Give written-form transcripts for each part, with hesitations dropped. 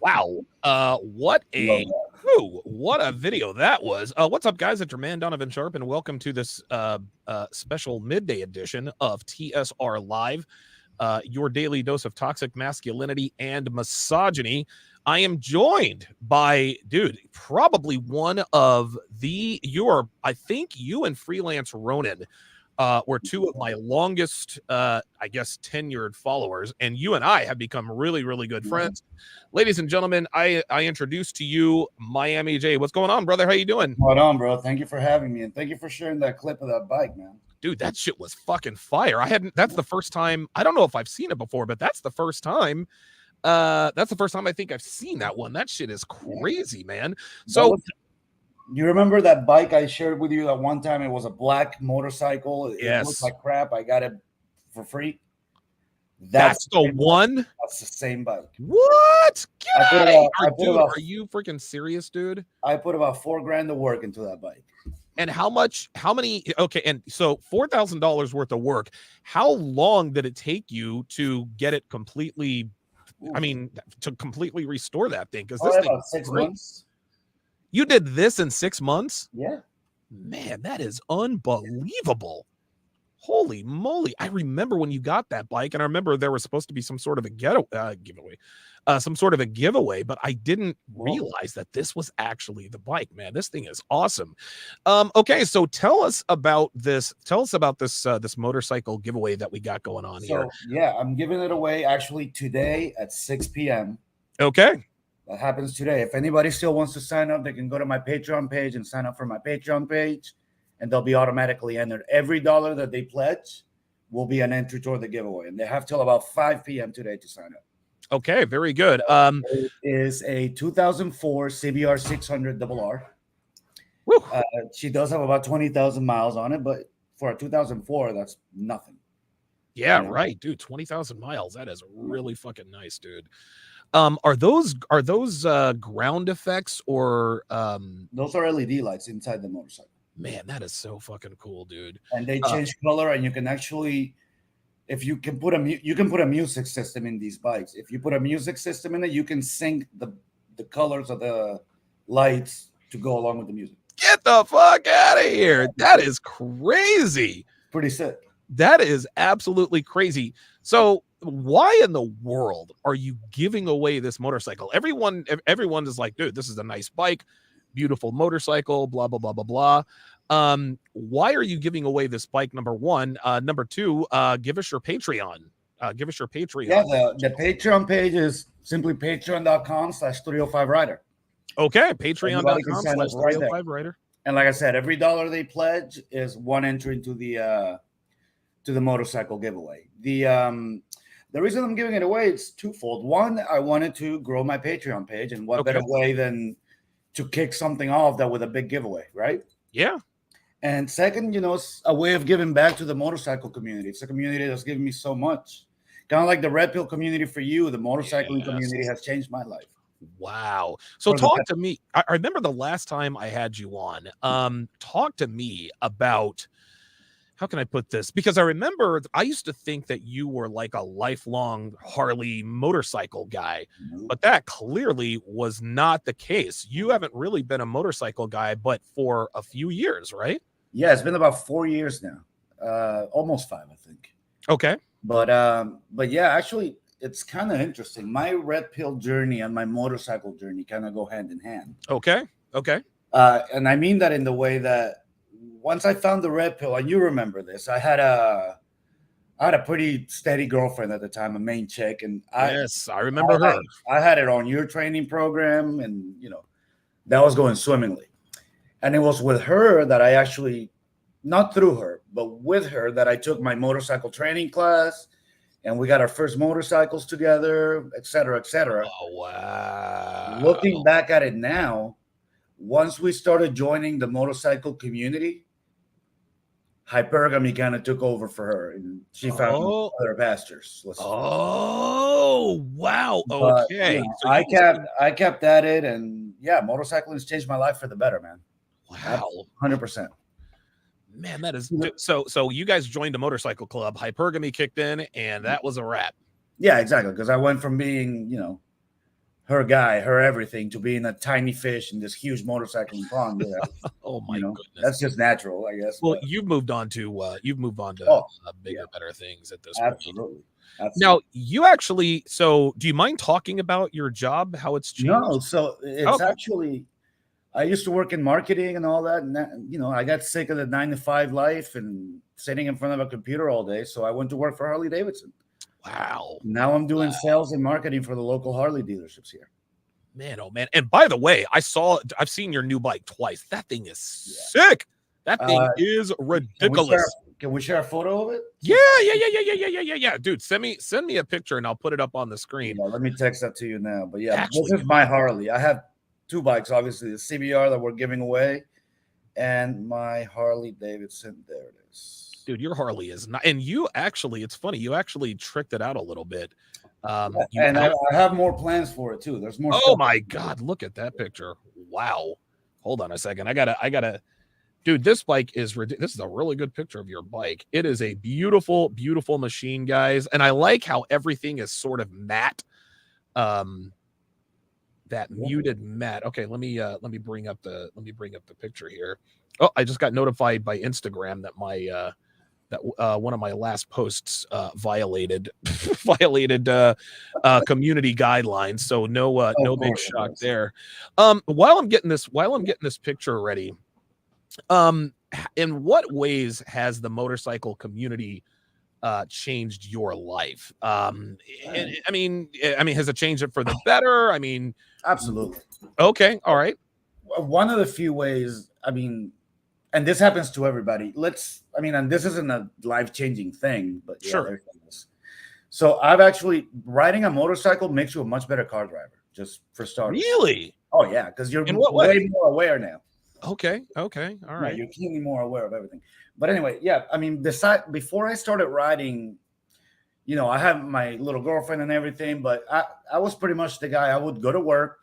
Wow. What a video that was. What's up, guys? It's your man Donovan Sharp, and welcome to this special midday edition of TSR Live, your daily dose of toxic masculinity and misogyny. I am joined by, dude, probably one of I think you and Freelance Ronin were two of my longest, tenured followers, and you and I have become really, really good friends. Ladies and gentlemen, I introduce to you Miami J. What's going on, brother? How you doing? Right on, bro. Thank you for having me, and thank you for sharing that clip of that bike, man. Dude, that shit was fucking fire. That's the first time. I don't know if I've seen it before, but that's the first time. That's the first time I think I've seen that one. That shit is crazy, man. So you remember that bike I shared with you that one time? It was a black motorcycle. It looked like crap. I got it for free. That's the one. That's the same bike. What? Are you freaking serious, dude? I put about $4,000 of work into that bike. And how many? Okay, and so $4,000 worth of work. How long did it take you to get it completely? I mean, to completely restore that thing? Because this thing about 6 months. You did this in 6 months? Yeah. Man, that is unbelievable. Holy moly. I remember when you got that bike, and I remember there was supposed to be some sort of a giveaway, but I didn't realize that this was actually the bike, man. This thing is awesome. Okay, so tell us about this motorcycle giveaway that we got going on here. Yeah, I'm giving it away actually today at 6 p.m. Okay. That happens today. If anybody still wants to sign up, they can go to my Patreon page and sign up for my Patreon page, and they'll be automatically entered. Every dollar that they pledge will be an entry toward the giveaway, and they have till about 5 p.m. today to sign up. Okay, very good. It is a 2004 CBR 600 RR. She does have about 20,000 miles on it, but for a 2004, that's nothing. Yeah, right, dude. 20,000 miles. That is really fucking nice, dude. Are those ground effects or those are LED lights inside the motorcycle? Man, that is so fucking cool, dude. And they change color, and you can actually, if you can put a music system in these bikes. If you put a music system in it, you can sync the colors of the lights to go along with the music. Get the fuck out of here. That is crazy. Pretty sick. That is absolutely crazy. So why in the world are you giving away this motorcycle? Everyone is like, dude, this is a nice bike, beautiful motorcycle, blah, blah, blah, blah, blah. Why are you giving away this bike? Number one. Number two, give us your Patreon. Give us your Patreon. Yeah, the Patreon page is simply patreon.com/305rider. Okay, patreon.com/305rider. And like I said, every dollar they pledge is one entry into the motorcycle giveaway. The reason I'm giving it away is twofold. One, I wanted to grow my Patreon page, and what better way than to kick something off that with a big giveaway, right? Yeah. And second, it's a way of giving back to the motorcycle community. It's a community that's given me so much. Kind of like the Red Pill community for you, the motorcycling community has changed my life. Wow. So talk to me. I remember the last time I had you on. Talk to me about, how can I put this? Because I remember I used to think that you were like a lifelong Harley motorcycle guy, but that clearly was not the case. You haven't really been a motorcycle guy, but for a few years, right? Yeah, it's been about 4 years now, almost 5, I think. Okay. But yeah, actually, it's kind of interesting. My Red Pill journey and my motorcycle journey kind of go hand in hand. Okay. And I mean that in the way that once I found the Red Pill, and you remember this, I had a pretty steady girlfriend at the time, a main chick, and I remember her. I had it on your training program, and that was going swimmingly. And it was with her that I actually, not through her, but with her, that I took my motorcycle training class, and we got our first motorcycles together, et cetera, et cetera. Oh, wow. Looking back at it now, once we started joining the motorcycle community, hypergamy kind of took over for her, and she found other pastors. Oh, wow. Okay. But, I kept at it, and yeah, motorcycling has changed my life for the better, man. Wow. 100%. Man, that is so you guys joined a motorcycle club, hypergamy kicked in, and that was a wrap. Yeah, exactly. Because I went from being, her guy, her everything, to being a tiny fish in this huge motorcycling pond. Oh You my know, goodness. that's just natural, I guess. Well, But you've moved on to oh, bigger, yeah, better things at this point. absolutely, Now, absolutely. you actually, so do you mind talking about your job, how it's No, changed? so it's Okay. actually I used to work in marketing and all that, and I got sick of the 9 to 5 life and sitting in front of a computer all day. So I went to work for Harley Davidson. Wow. Now I'm doing sales and marketing for the local Harley dealerships here. Man, oh man. And by the way, I've seen your new bike twice. That thing is sick. That thing Uh, is can we share? ridiculous. Can we share a photo of it? Yeah, yeah. Dude, send me a picture and I'll put it up on the screen. Yeah, let me text that to you now. But yeah, this Actually, is my Harley. I have two bikes, obviously the CBR that we're giving away, and my Harley Davidson. There it is. dude, your Harley is not, and you actually, it's funny, you actually tricked it out a little bit. Yeah, You and out. I have more plans for it too. There's more Oh stuff. my God, look at that picture. Wow. Hold on a second. I gotta, dude, this bike is ridiculous. This is a really good picture of your bike. It is a beautiful, beautiful machine, guys. And I like how everything is sort of matte. That muted matte. Okay, let me bring up the picture here. Oh, I just got notified by Instagram that my that one of my last posts violated violated community guidelines. So no big shock there. While I'm getting this picture ready, in what ways has the motorcycle community changed your life? I mean, has it changed it for the better? I mean, Absolutely. okay, all right. One of the few ways, I mean, and this happens to everybody. And this isn't a life-changing thing, but yeah, Sure. there's. So I've actually riding a motorcycle makes you a much better car driver, just for starters. Really? Oh yeah, because you're In what way way? more aware now. Okay, all Yeah, right. you're keenly more aware of everything. But anyway, yeah, I mean, before I started riding, I had my little girlfriend and everything, but I was pretty much the guy. I would go to work,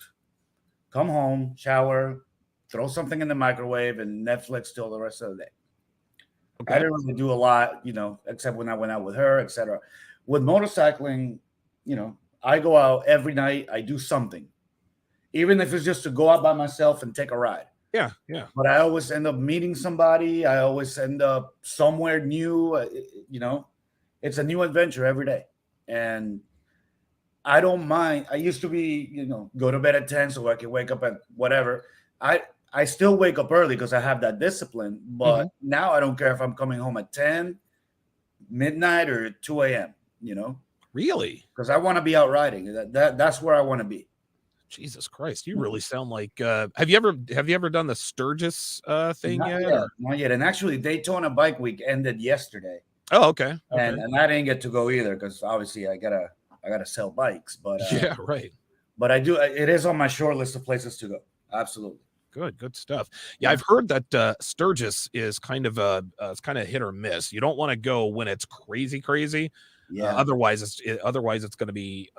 come home, shower, throw something in the microwave, and Netflix till the rest of the day. I Okay. didn't really do a lot, except when I went out with her, etc. With motorcycling, I go out every night. I do something, even if it's just to go out by myself and take a ride. Yeah. But I always end up meeting somebody. I always end up somewhere new. It's a new adventure every day, and I don't mind. I used to be, go to bed at 10 so I can wake up at whatever. I still wake up early because I have that discipline. But now I don't care if I'm coming home at 10, midnight, or 2 a.m. Really? Because I want to be out riding. That's where I want to be. Jesus Christ, you really sound like have you ever done the Sturgis thing Not yet? yet, not yet. And actually, Daytona Bike Week ended yesterday. Oh, okay. And I didn't get to go either because obviously I gotta sell bikes. But Yeah, right. But I do. It is on my short list of places to go. Absolutely. Good stuff. Yeah, I've heard that Sturgis is kind of it's kind of hit or miss. You don't want to go when it's crazy. Yeah. Otherwise it's going to be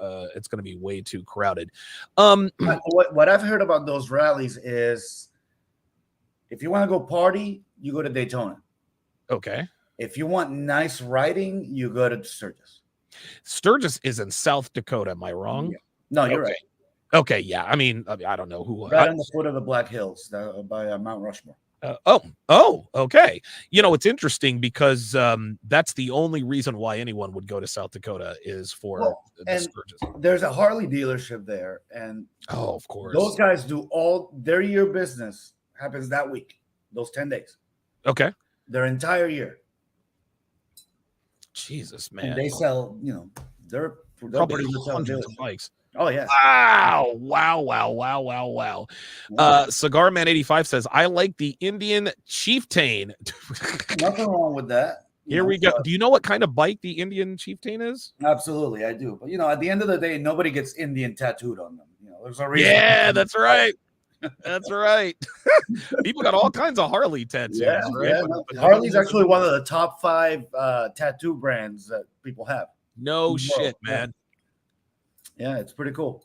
way too crowded. What I've heard about those rallies is, if you want to go party, you go to Daytona. Okay. If you want nice riding, you go to Sturgis. Sturgis is in South Dakota. Am I wrong? Yeah. No, you're right. Okay, yeah. I mean, I don't know who. Right on the foot of the Black Hills by Mount Rushmore. Okay. It's interesting because that's the only reason why anyone would go to South Dakota is for the Sturgis. There's a Harley dealership there, and of course, those guys do all their year business happens that week, those 10 days. Okay, their entire year. Jesus, man, and they sell. They're probably hundreds of bikes. Oh yeah! Wow! Cigar Man 85 says, "I like the Indian Chieftain." Nothing wrong with that. Here we go. Do you know what kind of bike the Indian Chieftain is? Absolutely, I do. But at the end of the day, nobody gets Indian tattooed on them. There's a reason. Yeah, that's right. That's right. People got all kinds of Harley tattoos. Yeah, right? Harley's actually one of the top 5 tattoo brands that people have. No shit, man. Yeah, it's pretty cool.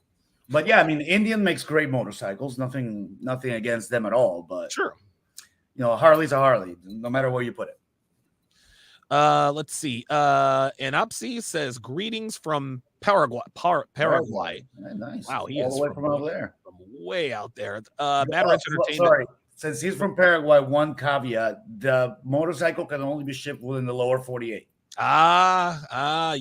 But yeah, I mean, Indian makes great motorcycles. Nothing against them at all. But sure, Harley's a Harley, no matter where you put it. Let's see. Anopsy says, greetings from Paraguay. Nice. Wow, he All is the way from over there. from way out there. Mad Ranch Entertainment. Sorry. Since he's from Paraguay, one caveat: the motorcycle can only be shipped within the lower 48. Yes, So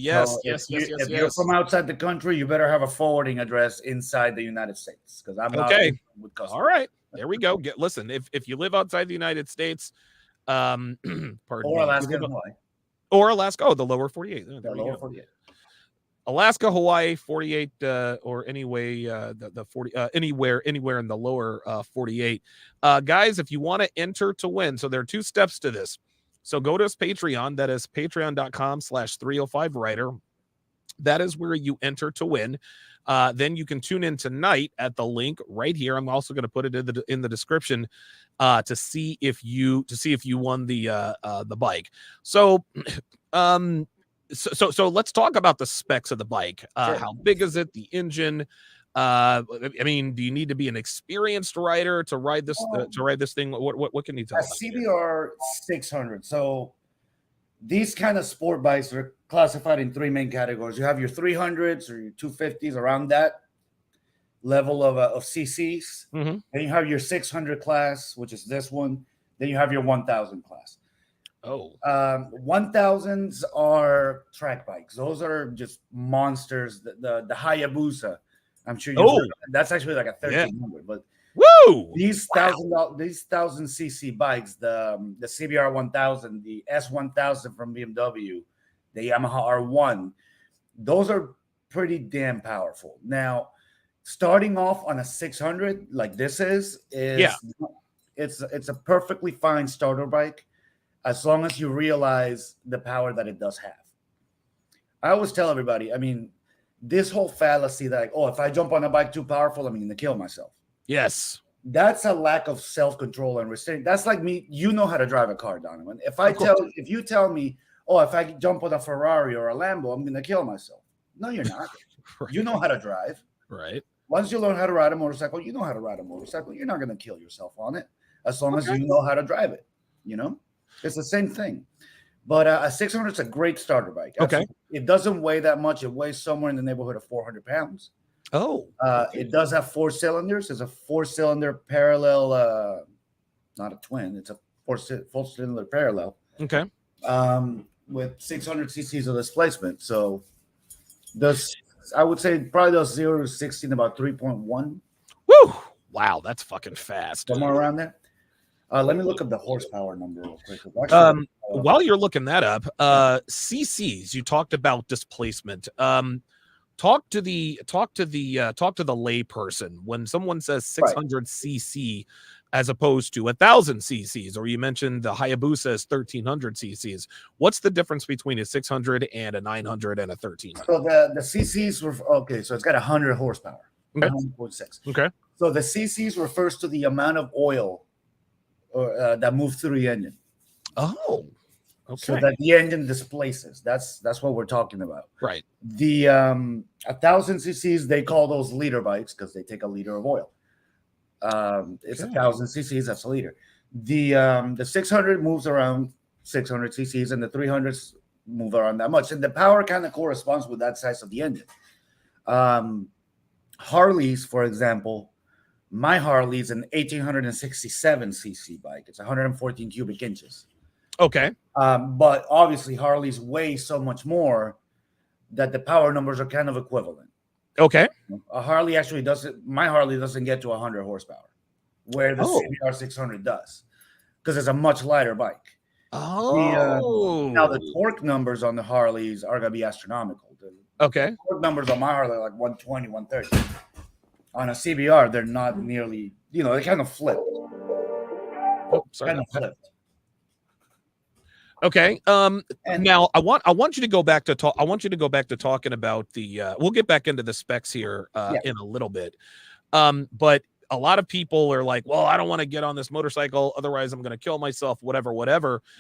yes. if you're from outside the country, you better have a forwarding address inside the United States, because I'm not Okay. with customs. All right, there we go. Listen, if you live outside the United States, pardon Or me, Alaska and Hawaii. or Alaska, the lower 48. The lower 48. Alaska, Hawaii, 48, or anyway, the 40, anywhere in the lower 48. Guys, if you want to enter to win, so there are two steps to this. So go to his Patreon. That is patreon.com/305writer. That is where you enter to win. Then you can tune in tonight at the link right here. I'm also going to put it in the description to see if you won the bike. So, so let's talk about the specs of the bike. Sure. How big is it? The engine. I mean, do you need to be an experienced rider to ride this thing? What can you tell us? CBR 600. So these kind of sport bikes are classified in three main categories. You have your 300s or your 250s, around that level of CCs. Mm-hmm. Then you have your 600 class, which is this one. Then you have your 1000 class. 1000s are track bikes. Those are just monsters. The Hayabusa, I'm sure that's actually like a 1300. But woo! These 1000 cc bikes, the CBR 1000, the S1000 from BMW, the Yamaha R1, those are pretty damn powerful. Now, starting off on a 600 like this is it's a perfectly fine starter bike, as long as you realize the power that it does have. I always tell everybody, I mean, this whole fallacy that, if I jump on a bike too powerful, I'm going to kill myself. Yes. That's a lack of self-control and restraint. That's like me. You know how to drive a car, Donovan. If you tell me, if I jump on a Ferrari or a Lambo, I'm going to kill myself. No, you're not. Right. You know how to drive. Right. Once you learn how to ride a motorcycle, you know how to ride a motorcycle. You're not going to kill yourself on it, as long as you know how to drive it. It's the same thing. But a 600 is a great starter bike. Okay. It doesn't weigh that much. It weighs somewhere in the neighborhood of 400 pounds. It does have 4 cylinders. It's a 4-cylinder parallel, not a twin. It's a 4-cylinder parallel. Okay. With 600 cc's of displacement. So I would say probably does 0 to 60 in about 3.1. Woo! Wow, that's fucking fast. Somewhere around there. Let me look up the horsepower number real quick. While you're looking that up, CCs, you talked about displacement. Talk to the lay person when someone says 600 cc as opposed to 1000 cc's, or you mentioned the Hayabusa is 1300 cc's. What's the difference between a 600 and a 900 and a 1300? So the cc's were so it's got 100 horsepower. Okay. 100.6. Okay. So the cc's refers to the amount of oil that moves through the engine. Oh, okay. So that the engine displaces. That's what we're talking about. Right. The 1000 cc's, they call those liter bikes because they take a liter of oil. It's 1000 cc's, that's a liter. The 600 moves around 600 cc's, and the 300s move around that much. And the power kind of corresponds with that size of the engine. Harleys, for example, my Harley is an 1867 cc bike. It's 114 cubic inches. Okay. But obviously Harleys weigh so much more that the power numbers are kind of equivalent. Okay. A Harley actually my Harley doesn't get to 100 horsepower, where the CBR 600 does, because it's a much lighter bike. Now the torque numbers on the Harleys are going to be astronomical. The torque numbers on my Harley are like 120, 130. On a CBR, they're not nearly, they kind of flipped. Flipped. Okay. Now I want you to go back to talk. I want you to go back to talking about the. We'll get back into the specs here in a little bit. But a lot of people are like, well, I don't want to get on this motorcycle, otherwise I'm going to kill myself, whatever.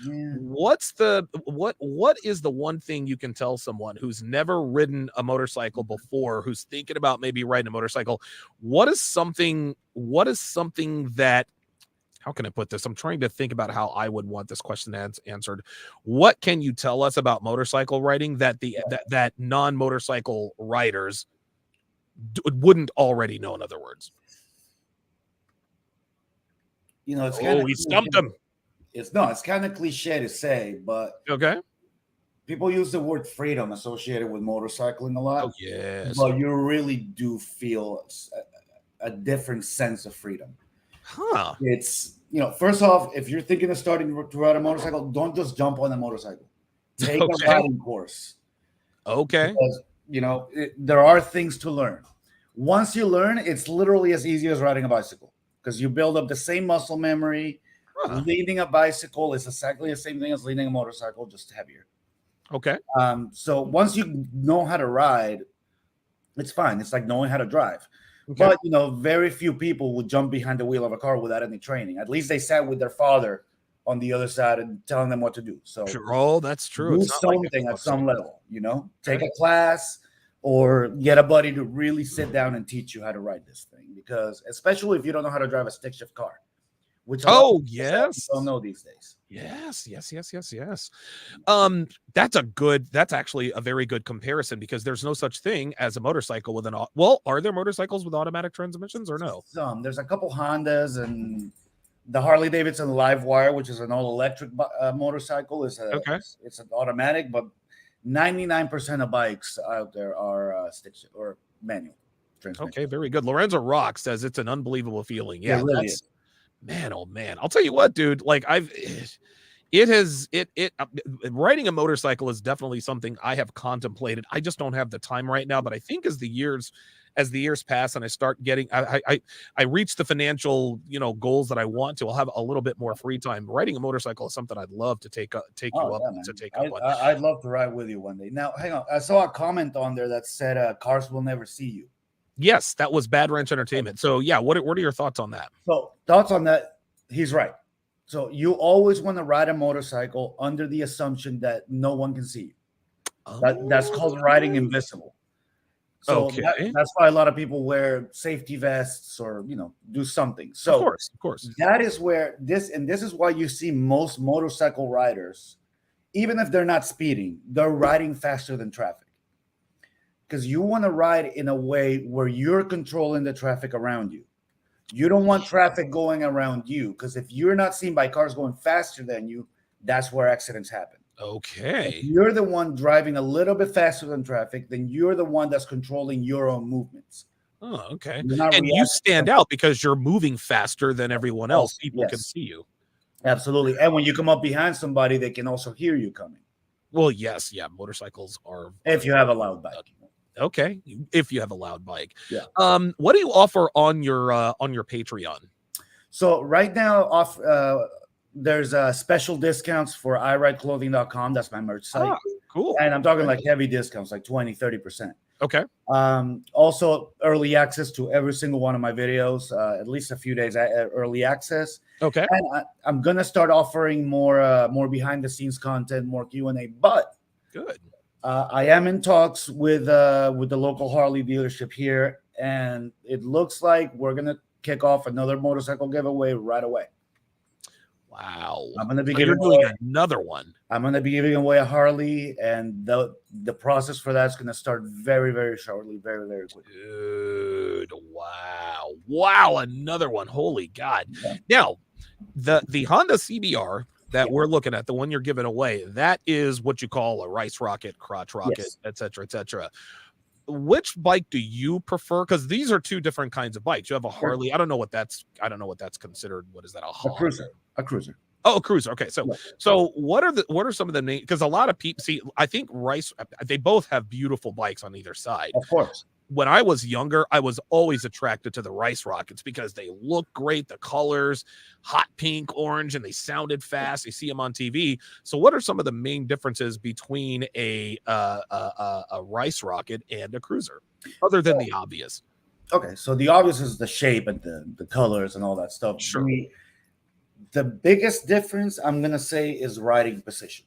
Yeah. What is the one thing you can tell someone who's never ridden a motorcycle before, who's thinking about maybe riding a motorcycle? What is something that how can I put this? I'm trying to think about how I would want this question answered. What can you tell us about motorcycle riding that that non-motorcycle riders wouldn't already know? In other words, It's kind of he stumped him. it's kind of cliche to say, but Okay. people use the word freedom associated with motorcycling a lot. Oh yes. But you really do feel a different sense of freedom. Huh. It's, first off, if you're thinking of starting to ride a motorcycle, don't just jump on a motorcycle. Take a riding course. Okay. Because, there are things to learn. Once you learn, it's literally as easy as riding a bicycle because you build up the same muscle memory. Huh. Leading a bicycle is exactly the same thing as leading a motorcycle, just heavier. Okay. So once you know how to ride, it's fine. It's like knowing how to drive. Okay. But very few people would jump behind the wheel of a car without any training. At least they sat with their father on the other side and telling them what to do. So sure. Oh, that's true. do It's not something at some level, take Okay. a class or get a buddy to really sit down and teach you how to ride this thing. Because especially if you don't know how to drive a stick shift car, which yes, don't know these days. Yes. That's actually a very good comparison because there's no such thing as a motorcycle with are there motorcycles with automatic transmissions or no? There's a couple Hondas and the Harley Davidson Livewire, which is an all electric motorcycle, it's an automatic, but 99% of bikes out there are stick or manual transmission. Okay, very good. Lorenzo Rock says it's an unbelievable feeling. Yeah, really is. Man, oh man, I'll tell you what, dude. Like riding a motorcycle is definitely something I have contemplated. I just don't have the time right now, but I think as the years pass and I start getting, I reach the financial, goals that I want to, I'll have a little bit more free time. Riding a motorcycle is something I'd love to take up on. I'd love to ride with you one day. Now, hang on. I saw a comment on there that said, "Cars will never see you." Yes, that was Bad Ranch Entertainment. So yeah, what are your thoughts on that? So thoughts on that? He's right. So you always want to ride a motorcycle under the assumption that no one can see you. That's called riding invisible. So that's why a lot of people wear safety vests or do something. So of course, that is where this is why you see most motorcycle riders, even if they're not speeding, they're riding faster than traffic. Because you want to ride in a way where you're controlling the traffic around you. You don't want traffic going around you, because if you're not seen by cars going faster than you, that's where accidents happen. Okay. If you're the one driving a little bit faster than traffic, then you're the one that's controlling your own movements. Oh, okay. And you stand out because you're moving faster than everyone else. People can see you. Absolutely. And when you come up behind somebody, they can also hear you coming. Well, yes. Yeah. Motorcycles are. If you have a loud bike. Okay, if you have a loud bike. Yeah. What do you offer on your Patreon? So right now, there's special discounts for iRideClothing.com. That's my merch site. Cool. And I'm talking like heavy discounts, like 20-30%. Okay. Also early access to every single one of my videos, at least a few days early access. Okay. And I'm gonna start offering more behind the scenes content, more Q&A. But good. I am in talks with the local Harley dealership here, and it looks like we're gonna kick off another motorcycle giveaway right away. Wow! I'm gonna be giving away another one. I'm gonna be giving away a Harley, and the process for that's gonna start very, very shortly, very, very quickly. Dude, wow! Another one! Holy God! Yeah. Now, the Honda CBR that we're looking at, the one you're giving away, that is what you call a rice rocket, crotch rocket, etc., etc. Which bike do you prefer? Because these are two different kinds of bikes. You have a Harley. I don't know what that's considered. What is that? A cruiser. A cruiser. Oh, a cruiser. Okay, so what are some of the names? Because a lot of people see. I think they both have beautiful bikes on either side. Of course. When I was younger, I was always attracted to the rice rockets because they look great, the colors, hot pink, orange, and they sounded fast. You see them on TV. So what are some of the main differences between a rice rocket and a cruiser, other than the obvious? Okay, so the obvious is the shape and the colors and all that stuff. Sure. The biggest difference, I'm going to say, is riding position.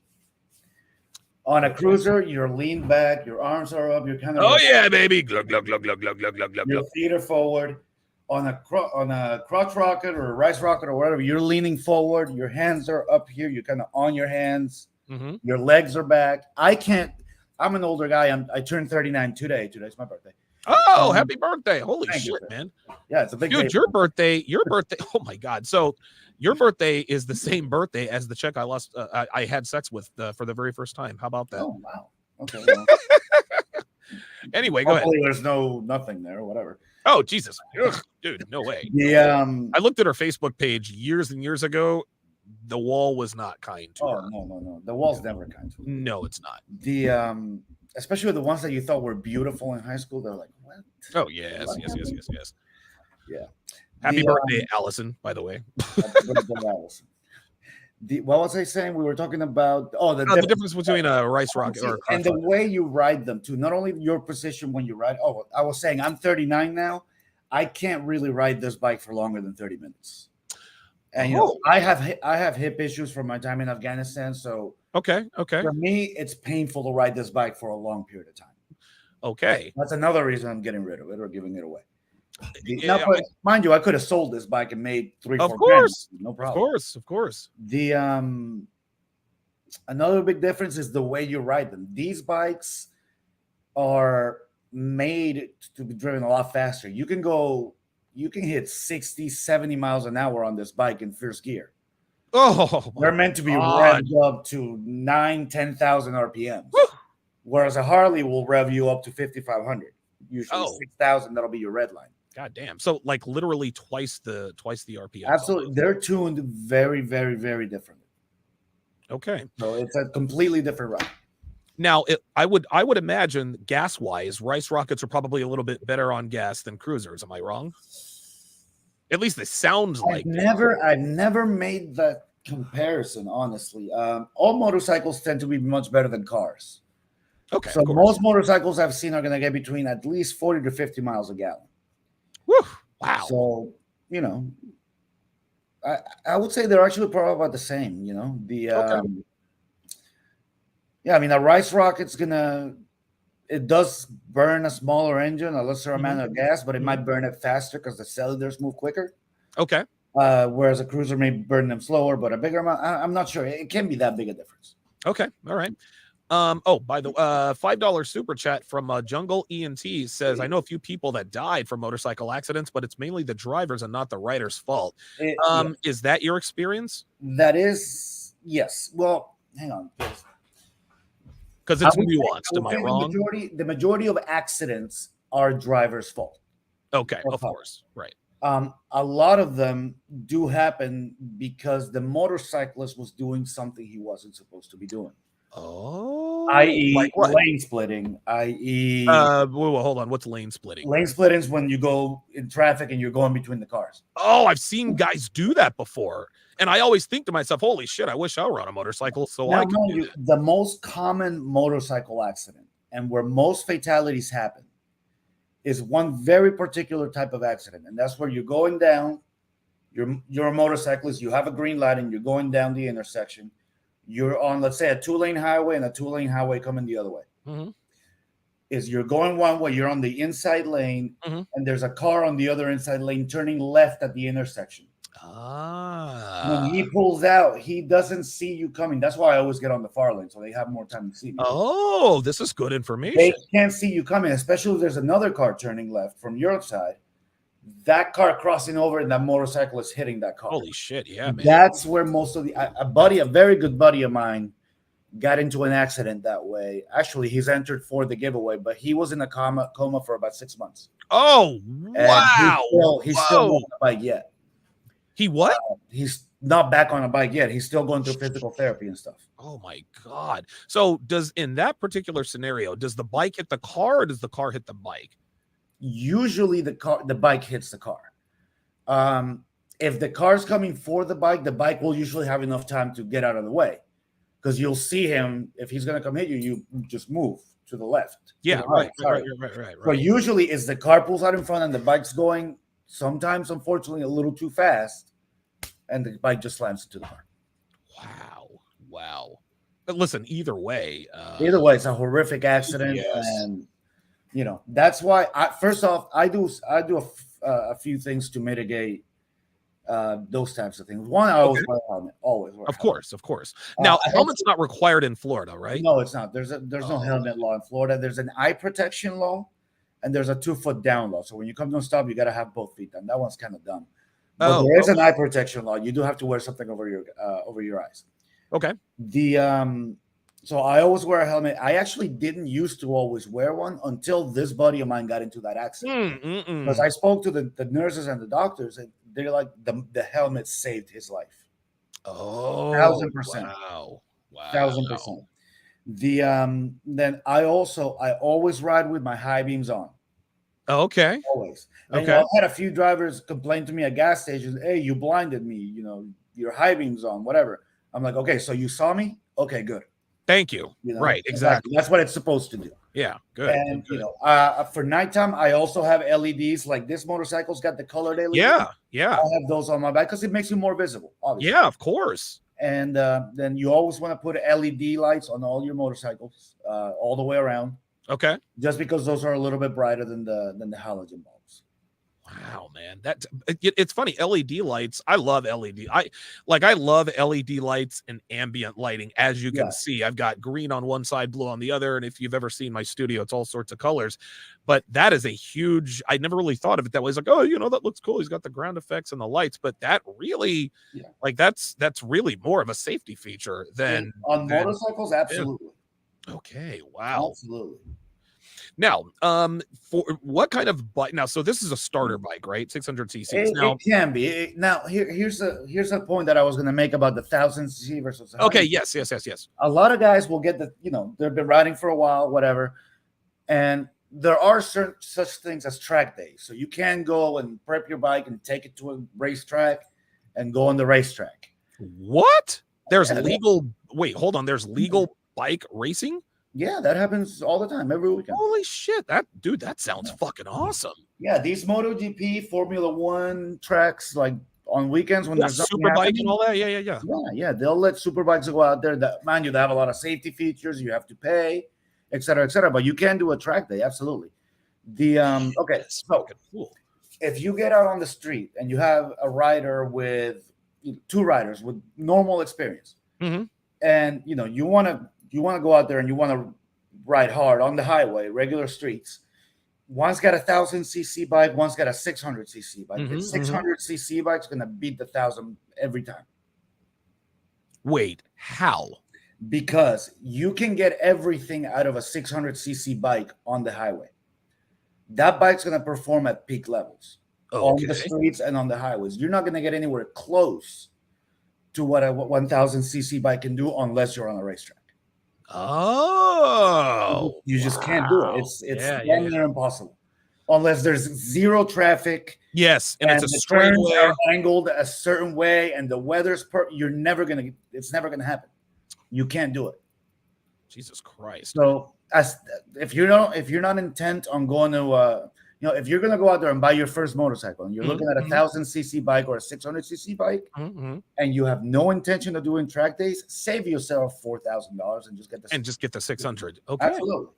On a cruiser, you're leaned back, your arms are up, you're kind of... Oh, yeah, baby. Glug, glug, glug, glug, glug, glug, glug, glug. Your feet are forward. on a crotch rocket or a rice rocket or whatever, you're leaning forward, your hands are up here, you're kind of on your hands, your legs are back. I can't. I'm an older guy. I turned 39 today. Today's my birthday. Oh, happy birthday! Holy thank you, shit, sir. man! Yeah, it's a big day. Dude, your birthday. Oh my god! So your birthday is the same birthday as the chick I lost. I had sex with for the very first time. How about that? Oh wow. Okay. Well, anyway, go ahead. hopefully there's nothing there or whatever. Oh Jesus, ugh, dude, no way. I looked at her Facebook page years and years ago. The wall was not kind to her. No. The wall's never kind to her. No, it's not. The especially the ones that you thought were beautiful in high school, they're like, what? Oh yes. Yeah. Happy birthday, Allison, by the way. Happy birthday, Allison. What was I saying? We were talking about the difference between a rice rocket or a and the way you ride them too. Not only your position when you ride. Oh, I was saying I'm 39 now. I can't really ride this bike for longer than 30 minutes. And you know, I have hip issues from my time in Afghanistan, so okay. For me, it's painful to ride this bike for a long period of time. Okay, that's another reason I'm getting rid of it or giving it away. Now, mind you, I could have sold this bike and made 3-4 of course, grand, no problem. Of course. The another big difference is the way you ride them. These bikes are made to be driven a lot faster. You can hit 60, 70 miles an hour on this bike in first gear. Oh, they're meant to be revved up to 10,000 RPMs. Woo! Whereas a Harley will rev you up to 5,500, usually 6,000. That'll be your red line. God damn. So like literally twice the RPM. Absolutely. Almost. They're tuned very, very, very differently. Okay. So it's a completely different ride. Now, I would imagine gas-wise, rice rockets are probably a little bit better on gas than cruisers. Am I wrong? At least it sounds like. I've never made that comparison, honestly. All motorcycles tend to be much better than cars. Okay. So most motorcycles I've seen are going to get between at least 40 to 50 miles a gallon. Woo! Wow. So, you know, I would say they're actually probably about the same, you know. Yeah, I mean, a rice rocket's it does burn a smaller engine, a lesser amount of gas, but it might burn it faster because the cylinders move quicker. Okay. Whereas a cruiser may burn them slower, but a bigger amount, I'm not sure. It can be that big a difference. Okay. All right. By the $5 super chat from Jungle ENT says, I know a few people that died from motorcycle accidents, but it's mainly the drivers and not the rider's fault. Yes. Is that your experience? That is, yes. Well, hang on. Because it's nuanced. Am I wrong? The majority of accidents are driver's fault. Okay, of course. Right. A lot of them do happen because the motorcyclist was doing something he wasn't supposed to be doing. Oh, i.e. like lane splitting, i.e. Hold on. What's lane splitting? Lane splitting is when you go in traffic and you're going between the cars. Oh, I've seen guys do that before. And I always think to myself, holy shit, I wish I were on a motorcycle so I could do that. The most common motorcycle accident and where most fatalities happen is one very particular type of accident. And that's where you're going down, you're a motorcyclist, you have a green light and you're going down the intersection. You're on, let's say, a 2-lane highway and a 2-lane highway coming the other way. Mm-hmm. Is you're going one way, you're on the inside lane, and there's a car on the other inside lane turning left at the intersection. When he pulls out, he doesn't see you coming. That's why I always get on the far lane, so they have more time to see me. Oh, this is good information. They can't see you coming, especially if there's another car turning left from your side. That car crossing over and that motorcyclist hitting that car. Holy shit, yeah, man. That's where most of a very good buddy of mine got into an accident that way. Actually, he's entered for the giveaway, but he was in a coma for about 6 months. Oh, wow. He's still not on a bike yet. He what? He's not back on a bike yet. He's still going through physical therapy and stuff. Oh my God. So in that particular scenario, does the bike hit the car or does the car hit the bike? Usually the bike hits the car. If the car's coming for the bike will usually have enough time to get out of the way because you'll see him. If he's going to come hit you, you just move to the left. Yeah, right. But usually is the car pulls out in front and the bike's going sometimes, unfortunately, a little too fast and the bike just slams into the car. Wow. But listen, either way, it's a horrific accident. Yes. And you know, that's why first off, I do a few things to mitigate those types of things. One, I always Okay. wear a helmet. Always wear a Of helmet. course, of course. Now, a I helmet's also, not required in Florida, right? no, it's not. There's no Oh, helmet law in Florida. There's an eye protection law, and there's a 2 foot down law. So when you come to a stop, you got to have both feet down. That one's kind of dumb. But oh, there is an okay. eye protection law. You do have to wear something over your eyes. Okay. The so I always wear a helmet. I actually didn't used to always wear one until this buddy of mine got into that accident. Because I spoke to the nurses and the doctors, and they're like, the helmet saved his life. Oh, 1,000%. wow. Wow. 1,000%. Then I always ride with my high beams on. Okay. Always. And Okay. I've had a few drivers complain to me at gas stations, hey, you blinded me, your high beams on, whatever. I'm like, okay, so you saw me? Okay, good. Thank you. Right. Exactly. That's what it's supposed to do. Yeah. Good. And Good. for nighttime, I also have LEDs. Like this motorcycle's got the colored LED. Yeah. Yeah. I have those on my bike because it makes you more visible, obviously. Yeah. Of course. And then you always want to put LED lights on all your motorcycles, all the way around, Okay. just because those are a little bit brighter than the halogen bulbs. Wow, man. It's funny. LED lights. I love LED. I love LED lights and ambient lighting. As you can see, I've got green on one side, blue on the other. And if you've ever seen my studio, it's all sorts of colors. But that is a huge, I never really thought of it that way. It's like, oh, that looks cool. He's got the ground effects and the lights, but that really that's really more of a safety feature than motorcycles. Absolutely. Okay. Wow. Absolutely. Now, for what kind of bike? Now, so this is a starter bike, right? 600 cc's. Now, it can be. Now, here's a point that I was going to make about the 1,000 cc versus 100. Okay. Yes. A lot of guys will get they've been riding for a while, whatever, and there are certain such things as track days. So you can go and prep your bike and take it to a racetrack and go on the racetrack. What? There's legal. Wait, hold on. There's legal bike racing. Yeah, that happens all the time, every weekend. Holy shit. That sounds fucking awesome. Yeah, these MotoGP, Formula One tracks, like on weekends when there's super bike and all that. Yeah. They'll let super bikes go out there. That, mind you, they have a lot of safety features. You have to pay, et cetera, et cetera. But you can do a track day, absolutely. Okay, so cool. If you get out on the street and you have a rider with two riders with normal experience, and you want to go out there and you want to ride hard on the highway, regular streets. One's got a 1,000 cc bike, one's got a 600 cc bike. The 600 cc bike's gonna beat the 1,000 every time. Wait, how? Because you can get everything out of a 600 cc bike on the highway. That bike's gonna perform at peak levels on the streets and on the highways. You're not gonna get anywhere close to what a 1,000 cc bike can do unless you're on a racetrack. Oh, you just can't do it. It's damn near impossible unless there's zero traffic. Yes, and it's a the straight turns way. are angled a certain way, and the weather's it's never gonna happen. You can't do it. Jesus Christ. So if you're not intent on going to if you're gonna go out there and buy your first motorcycle and you're looking at a 1,000 cc bike or a 600 cc bike, and you have no intention of doing track days, save yourself $4,000 and just get the 600. Okay, absolutely.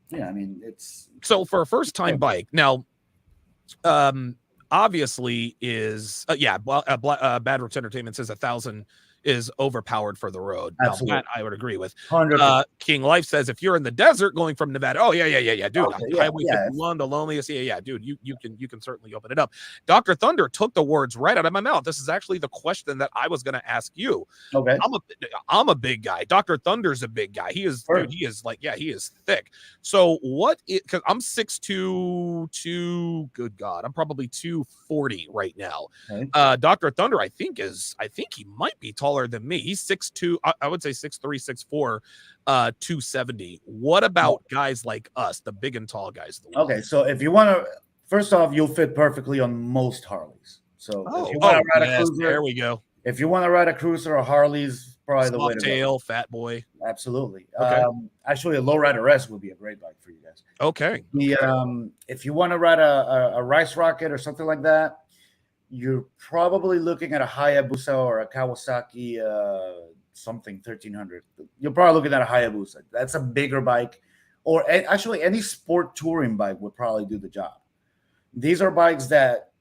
Yeah, I mean it's so for a first time bike now. Obviously is Bad Roots Entertainment says 1,000 is overpowered for the road. Now, that I would agree with. King Life says if you're in the desert going from Nevada, dude, Highway 51, the loneliest. Dude, you can certainly open it up. Dr. Thunder took the words right out of my mouth. This is actually the question that I was going to ask you. Okay, I'm a big guy. Dr. Thunder's a big guy. He is, dude, he is he is thick. So because I'm 6'2", good God, I'm probably 240 right now. Okay. Dr. Thunder, I think he might be taller than me. He's 6'2", I would say 6'3", 6'4", 270. What about guys like us, the big and tall guys? Okay, so if you want to, first off, you'll fit perfectly on most Harleys. So if you want to ride a cruiser, there we go. If you want to ride a cruiser or Harley's, probably the way to go. Fat boy. Absolutely. Okay. Actually, a Lowrider S would be a great bike for you guys. Okay. If you want to ride a Rice Rocket or something like that, you're probably looking at a Hayabusa or a Kawasaki something 1,300. You're probably looking at a Hayabusa. That's a bigger bike, or actually any sport touring bike would probably do the job. These are bikes that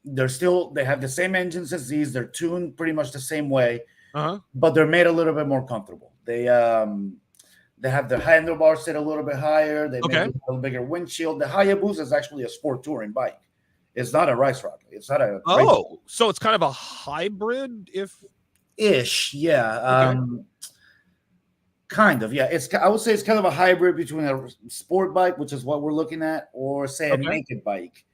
they have the same engines as these. They're tuned pretty much the same way, but they're made a little bit more comfortable. They have the handlebars set a little bit higher. They make a little bigger windshield. The Hayabusa is actually a sport touring bike. It's not a race rocket. It's not a so it's kind of a hybrid, if ish, yeah. Kind of, yeah. I would say it's kind of a hybrid between a sport bike, which is what we're looking at, or say a naked bike,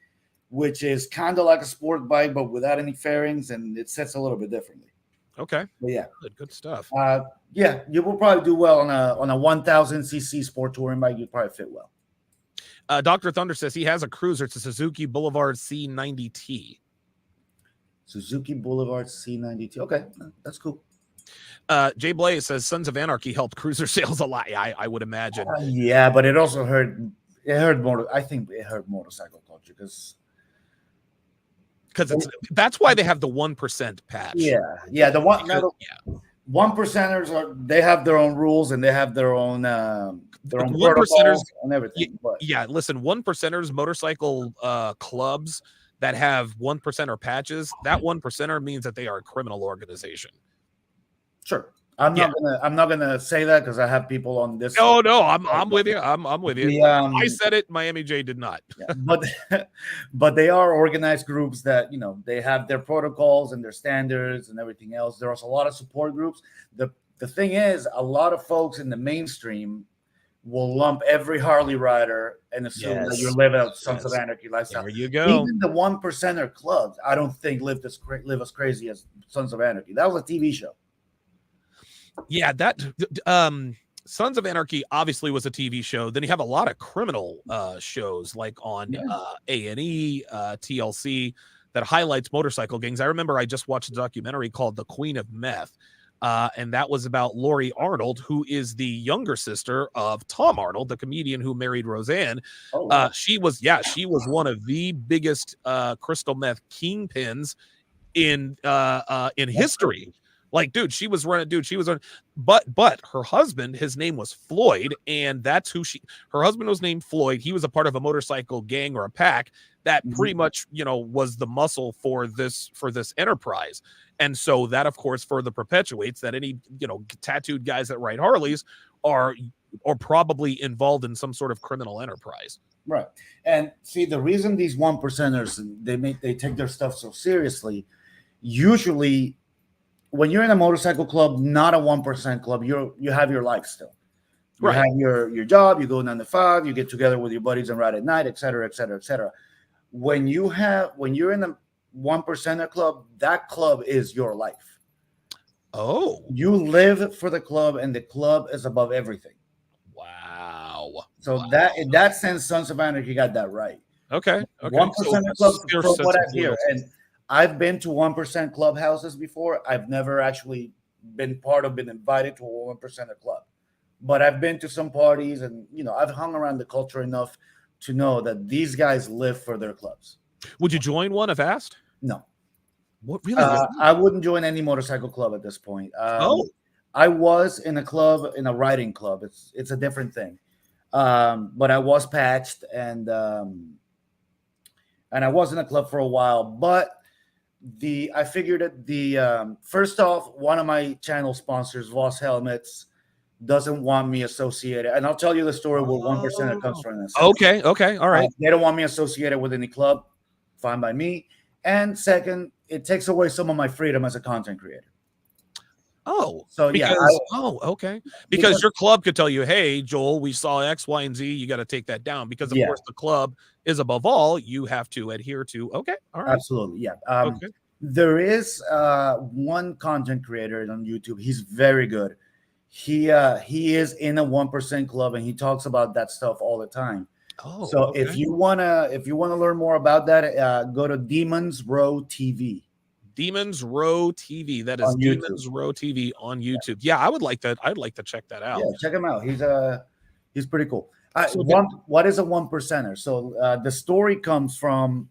which is kind of like a sport bike but without any fairings, and it sets a little bit differently. Okay. But yeah, good stuff. Yeah, you will probably do well on a 1000cc sport touring bike. You'd probably fit well. Dr. Thunder says he has a cruiser. It's a Suzuki Boulevard C90T. Suzuki Boulevard C90T. Okay, that's cool. Jay Blaze says Sons of Anarchy helped cruiser sales a lot. Yeah, I would imagine. Yeah, but it also I think it hurt motorcycle culture because that's why they have the 1% patch. Yeah. The one 1%ers they have their own rules and they have their own protocols and everything. Listen, 1%ers, motorcycle clubs that have 1%er patches, that 1%er means that they are a criminal organization. Sure. I'm not gonna say that because I have people on this. No, I'm with you. I'm with you. I said it. Miami J did not. But they are organized groups that they have their protocols and their standards and everything else. There's a lot of support groups. The thing is, a lot of folks in the mainstream will lump every Harley rider and assume that you're living a Sons of Anarchy lifestyle. There you go. Even the 1%er clubs, I don't think live as crazy as Sons of Anarchy. That was a TV show. Yeah, that Sons of Anarchy obviously was a TV show. Then you have a lot of criminal shows like on A&E, TLC that highlights motorcycle gangs. I remember I just watched a documentary called The Queen of Meth, and that was about Lori Arnold, who is the younger sister of Tom Arnold, the comedian who married Roseanne. She was one of the biggest crystal meth kingpins in history. Like, she was running, but her husband, his name was Floyd, and that's her husband was named Floyd. He was a part of a motorcycle gang or a pack that pretty much, was the muscle for this enterprise. And so that, of course, further perpetuates that any, tattooed guys that ride Harleys are probably involved in some sort of criminal enterprise. Right. And see, the reason these 1%ers, they take their stuff so seriously, usually when you're in a motorcycle club, not a 1% club, you have your life still. You have your job, you go 9 to 5, you get together with your buddies and ride at night, et cetera, et cetera, et cetera. When you're in a 1%er club, that club is your life. Oh. You live for the club and the club is above everything. Wow. So that in that sense, Sons of Anarchy got that right. Okay. 1%er clubs from what I hear. And I've been to 1% clubhouses before. I've never actually been invited to a 1%er club, but I've been to some parties and, I've hung around the culture enough to know that these guys live for their clubs. Would you join one if asked? No. What really? I wouldn't join any motorcycle club at this point. I was in a riding club. It's a different thing. But I was patched and I was in a club for a while, but I figured that first off, one of my channel sponsors, Voss Helmets, doesn't want me associated. And I'll tell you the story where 1% comes from this. Okay. All right. They don't want me associated with any club. Fine by me. And second, it takes away some of my freedom as a content creator. Okay. Because your club could tell you, hey, Joel, we saw X, Y, and Z. You got to take that down because, of course, the club is above all. You have to adhere to. Okay. All right. Absolutely. Yeah. There is one content creator on YouTube. He's very good. He is in a 1% club and he talks about that stuff all the time. If you wanna learn more about that, go to Demons Row TV. Demons Row TV. That is Demons Row TV on YouTube. Yeah, I would like that. I'd like to check that out. Yeah, check him out. He's pretty cool. What is a 1%er? So the story comes from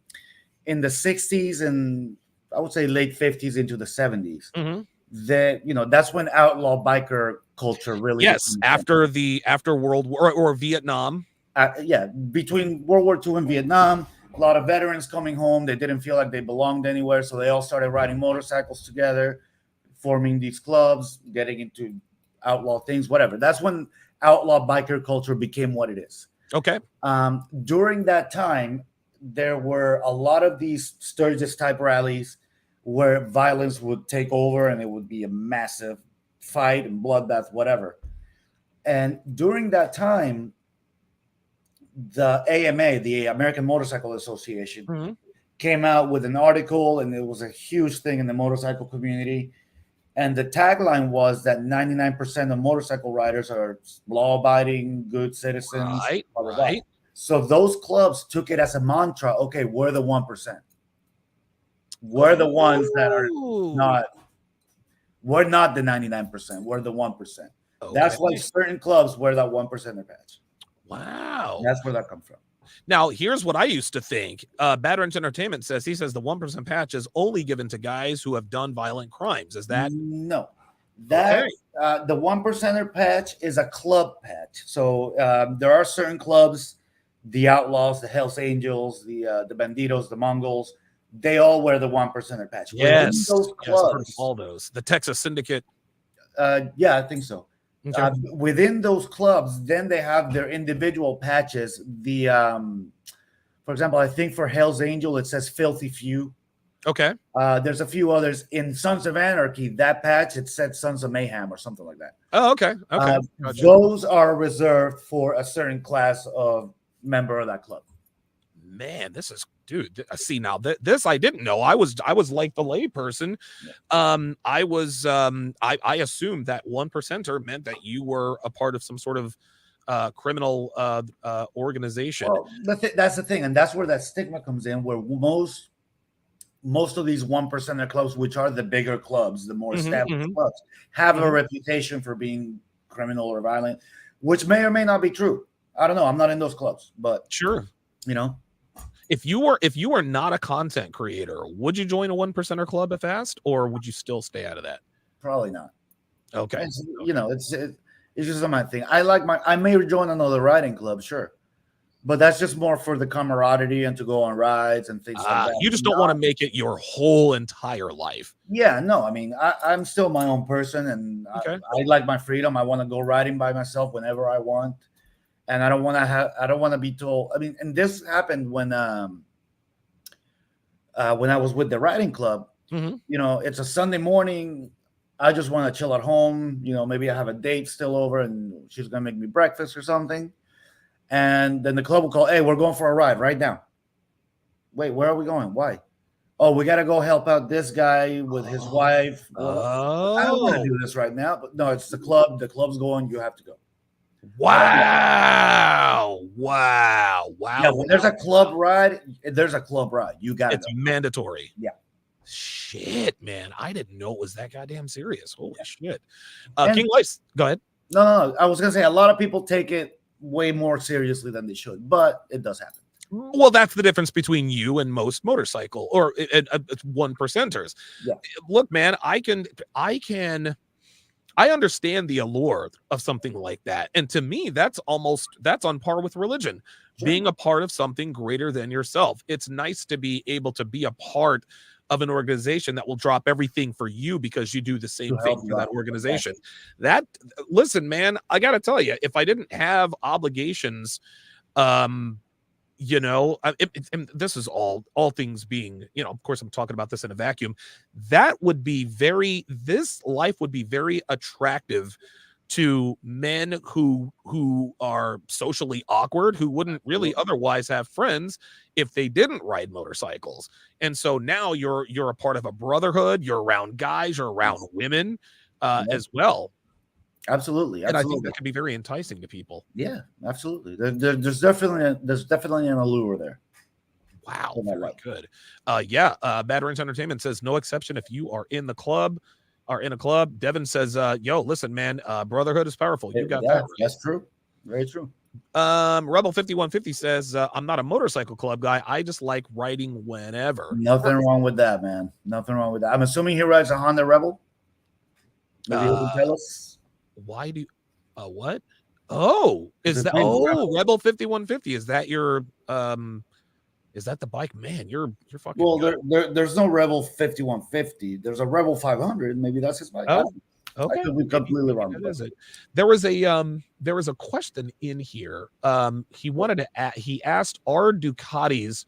in the 60s and I would say late 50s into the 70s. Mm-hmm. That that's when outlaw biker culture really after World War or Vietnam. Between World War II and Vietnam, A lot of veterans coming home. They didn't feel like they belonged anywhere, so they all started riding motorcycles together, forming these clubs, getting into outlaw things, whatever. That's when outlaw biker culture became what it is. Okay. During that time, there were a lot of these Sturgis type rallies where violence would take over and it would be a massive fight and bloodbath, whatever. And during that time, the AMA, the American Motorcycle Association, Mm-hmm. came out with an article, and it was a huge thing in the motorcycle community. And the tagline was that 99% of motorcycle riders are law-abiding, good citizens. Right. Blah, blah, blah. Right. So those clubs took it as a mantra. Okay, we're the 1%. We're the ones that are not. We're not the 99%. We're the 1%. Okay. That's why certain clubs wear that 1% patch. Wow. That's where that comes from. Now, here's what I used to think. Bad Ranch Entertainment says the 1% patch is only given to guys who have done violent crimes. Is that no? That okay? The 1% patch is a club patch. So there are certain clubs, the Outlaws, the Hells Angels, the Banditos, the Mongols. They all wear the 1% patch. Yes, those clubs, all those. The Texas Syndicate. Yeah, I think so. Okay. Within those clubs, then they have their individual patches. The for example, I think for Hell's Angel it says Filthy Few. Okay. There's a few others. In Sons of Anarchy, that patch it said Sons of Mayhem or something like that. Oh, okay. Okay. Gotcha. Those are reserved for a certain class of member of that club. Man, this is, dude. See, now this I didn't know. I was like the layperson. Yeah. I assumed that 1%er meant that you were a part of some sort of criminal organization. Well, that's the thing, and that's where that stigma comes in. Where most of these 1%er clubs, which are the bigger clubs, the more established clubs, have a reputation for being criminal or violent, which may or may not be true. I don't know. I'm not in those clubs, but sure, you know. If you were not a content creator, would you join a 1%er club if asked, or would you still stay out of that? Probably not. Okay. It's just my thing. I may join another riding club, sure, but that's just more for the camaraderie and to go on rides and things like that. You just don't want to make it your whole entire life. Yeah, no. I mean, I'm still my own person, and I like my freedom. I want to go riding by myself whenever I want. And I don't want to be told. I mean, and this happened when I was with the riding club. You know, it's a Sunday morning. I just want to chill at home. You know, maybe I have a date still over, and she's gonna make me breakfast or something. And then the club will call, "Hey, we're going for a ride right now." Wait, where are we going? Why? Oh, we got to go help out this guy with his wife. Well, I don't want to do this right now. But no, it's the club. The club's going. You have to go. Wow. Yeah, when there's a club ride, there's a club ride. You got it. It's mandatory. Yeah. Shit, man. I didn't know it was that goddamn serious. Holy shit. King Lice, go ahead. No. I was going to say a lot of people take it way more seriously than they should, but it does happen. Well, that's the difference between you and most motorcycle or 1%ers. Yeah. Look, man, I understand the allure of something like that. And to me, that's on par with religion, being a part of something greater than yourself. It's nice to be able to be a part of an organization that will drop everything for you because you do the same thing for that organization. Listen, man, I got to tell you, if I didn't have obligations, you know, and this is all things being, you know, of course, I'm talking about this in a vacuum. This life would be very attractive to men who are socially awkward, who wouldn't really otherwise have friends if they didn't ride motorcycles. And so now you're a part of a brotherhood. You're around guys, you're around women as well. Absolutely. And I think that can be very enticing to people. Yeah, absolutely. There's definitely an allure there. Wow, very good. Bad Ranch Entertainment says no exception if you are in the club. Devin says, yo, listen, man, brotherhood is powerful. You got that right. That's true. Very true. Rebel 5150 says, I'm not a motorcycle club guy. I just like riding whenever. Nothing wrong with that, man. Nothing wrong with that. I'm assuming he rides a Honda Rebel. Maybe you can tell us. Why do what? Oh, is that Rebel 5150? Is that Is that the bike? Man, you're fucking Well, good. there's no Rebel 5150. There's a Rebel 500. Maybe that's his bike. Oh, I okay. could be completely Maybe wrong. that But is it. There was a question in here. He wanted to he asked, are Ducatis,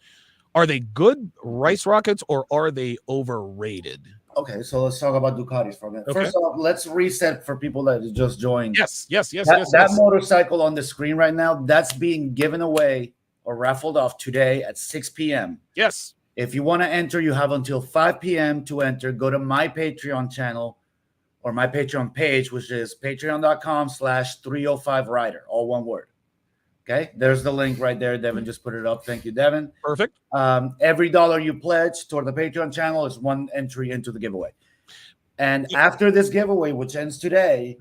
are they good race rockets or are they overrated? okay, so let's talk about Ducatis for a minute. Okay. First off, let's reset for people that just joined. Yes. That motorcycle on the screen right now, that's being given away or raffled off today at 6 p.m. Yes. If you want to enter, you have until 5 p.m. to enter. Go to my Patreon channel or my Patreon page, which is patreon.com/305rider, all one word. Okay, there's the link right there. Devin just put it up. Thank you, Devin. Perfect. Every dollar you pledge toward the Patreon channel is one entry into the giveaway. And after this giveaway, which ends today,